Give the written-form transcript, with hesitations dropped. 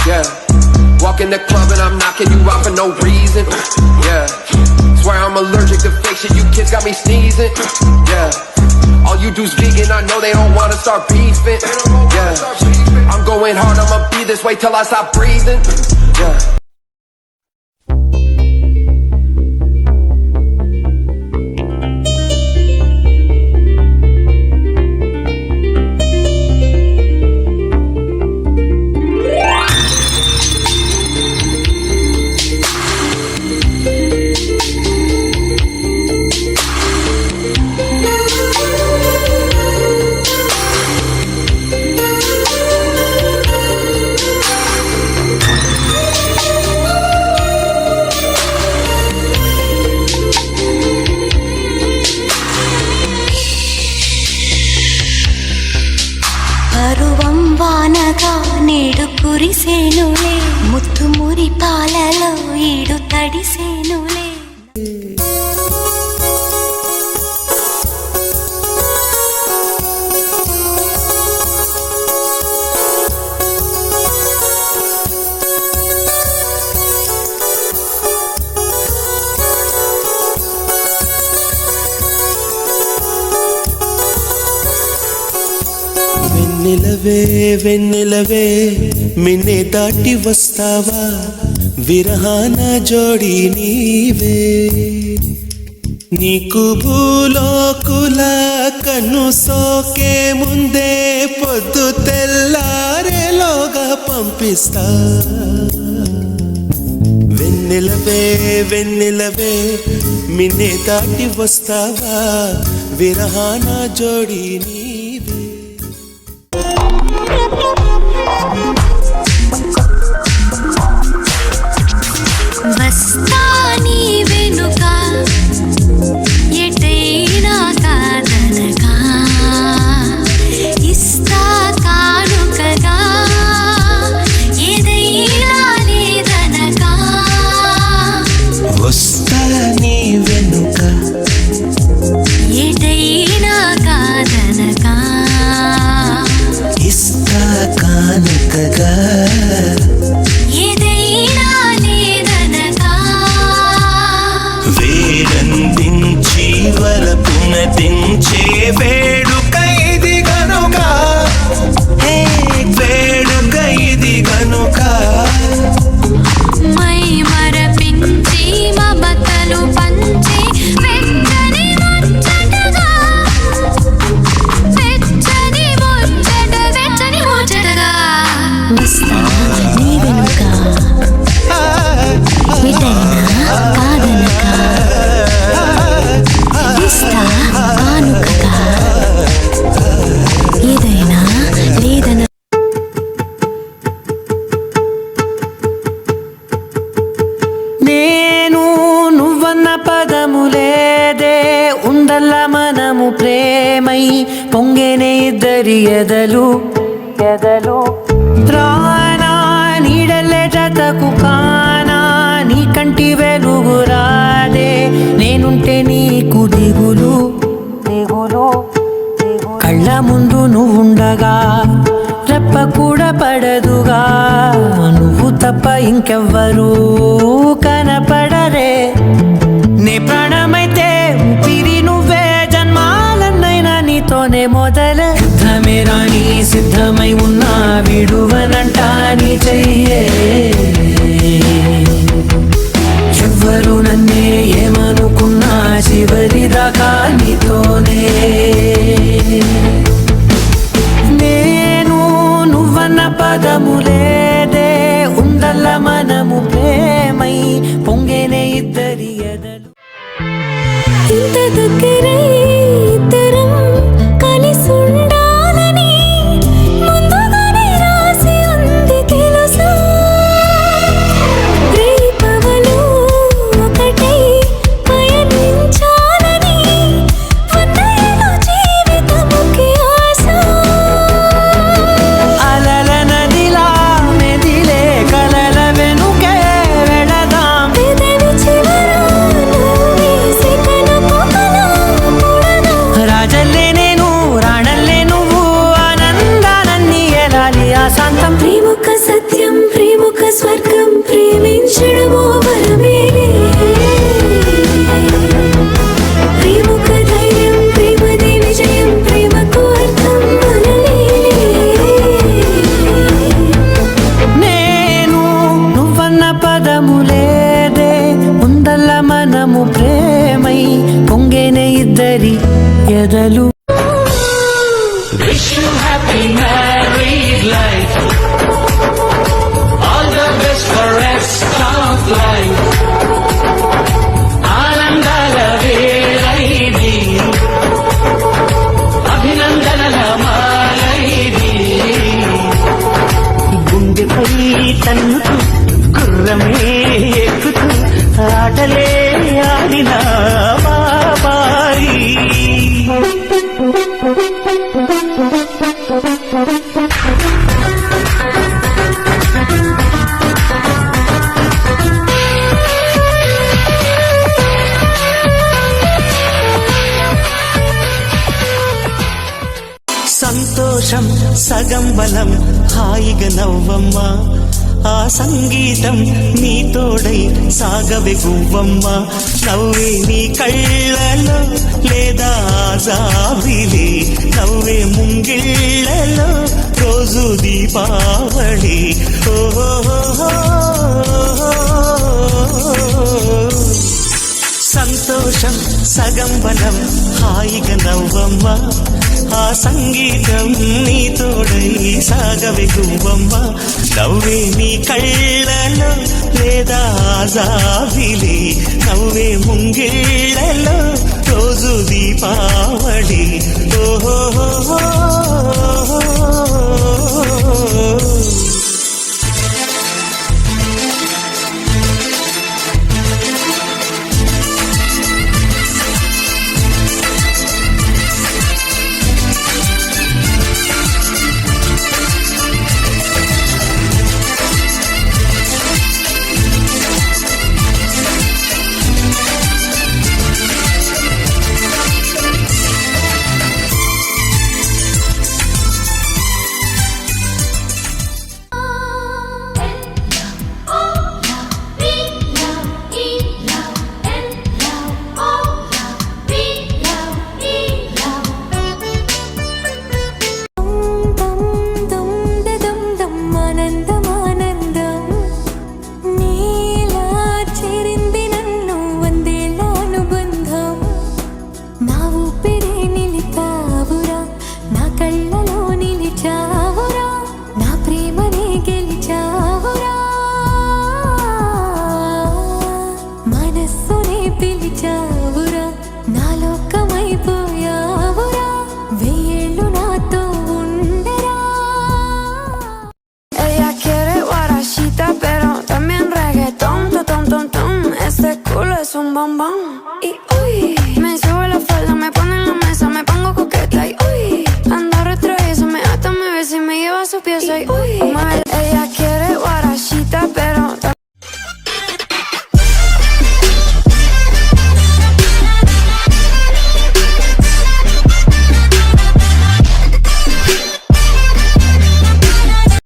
Yeah. Walk in the club and I'm knocking you out for no reason. Yeah. Swear I'm allergic to fake shit. You kids got me sneezing. Yeah. All you do's vegan. I know they don't wanna start beefing. Yeah. I'm going hard. I'ma be this way till I stop breathing. Yeah. నేడు కురిసేనులే ముత్తు మురి పాలలో ఈడు తడిసేనులే వెన్నెలవే వెన్నెలవే మిన్నే దాటి వస్తావా విరహాన జోడి నీవే నీకు భూలోకుల కన్ను సోకే ముందే పొద్దు తెల్లారేలోగా పంపిస్తా వెన్నెలవే వెన్నెలవే మిన్నే దాటి వస్తావా విరహాన జోడి వస్తాని వెనుక ఎటైనా కాదనగా ఇస్తా కానుకగా ఏదైనా లేదనగా వస్తాని వెనుక ఎటైనా కాదనగా ఇస్తా కానుకగా వేడందించి వలపునదించే వేడుక ఇది గనుక వేడుక ఇది గనుక మై మరపించి మమతలు పంచి వెచ్చని ముచ్చటగా వెచ్చని ముచ్చట వెచ్చని ముచ్చటగా వస్తా నీ వెనుక ఎటైనా కాదనక ఇస్తా కానుకగా ఏదైనా లేదన నేను నువ్వన్న పదము లేదే ఉండల్ల మనము ప్రేమై పొంగెనే ఇద్దరి ఎదలు రానా నీడలే జతకు కానా నీ కంటి వెలుగు రాదే నేనుంటే నీకు దిగులు కళ్ళ ముందు నువ్వుండగా రెప్ప కూడా పడదుగా నువ్వు తప్ప ఇంకెవ్వరూ కనపడరే నే ప్రాణమైతే ఊపిరి నువ్వే జన్మాలన్నైనా నీతోనే మొదలే యుద్ధమే రాణి సిద్ధమై ఉన్నా విడువనంట నీ చెయ్యే ఎవ్వరు నన్నే ఏమనుకున్నా చివరి దాకా నీతోనే నేను నువ్వన్న పదము లేదే ఉండల్ల మనము ప్రేమై పొంగెనే ఇద్దరి ఎదలు ఇంత దగ్గరై ఇద్దరం కలిసి ఉండాలని ముందుగానే రాసి ఉంది తెలుసా రేపవలు ఒకటై పయనించాలని వందేళ్ళ జీవితముకి ఆశ అలల నదిలా మెదిలే కలల వెనుకే వెళదాం పెదవి చివర నువ్వేసి కనుకొకలా పుడదాం రాజల్లే నేను రాణల్లే నువ్వు ఆనందానన్నీ ఎలాలి ఆ శాంతం ప్రేమొక్క సత్యం ప్రేమించడమో వరమేలే ప్రేమక ధైర్యం ప్రేమదే విజయం ప్రేమకు అర్థం మనలేలే నేను నువ్వన్న పదములేదే ముందల్ల మనము ప్రేమై పొంగేనే ఇద్దరి ఎదలు Wish you happy married life. All the best for rest of life. ఆనందాల వేళైది అభినందనల మాలైది గుండెపై తన్నుతూ గుర్రమే ఎక్కుతూ ఆటలే ఆడిన బాబాయి సంతోషం సగం బలం హాయిగా నవ్వమ్మా ఆ సంగీతం నీ తోడై సాగవే గువ్వమ్మ నవ్వే నీ కళ్ళలో లేదా జాబిలి నవ్వే ముంగిళ్ళలో రోజు దీపావళి సంతోషం సగం బలం హాయిగా నవ్వమ్మ ఆ సంగీతం నీ తోడై సాగవే గువ్వమ్మ నవ్వే నీ కళ్ళలో లేదా జాబిలి నవ్వే ముంగిళ్ళలో రోజు Deepavali un bombón. Y uy, me sube la falda, me pone en la mesa, me pongo coqueta. Y uy, ando retraída, me ata, me besa y me lleva a su pieza. Y uy.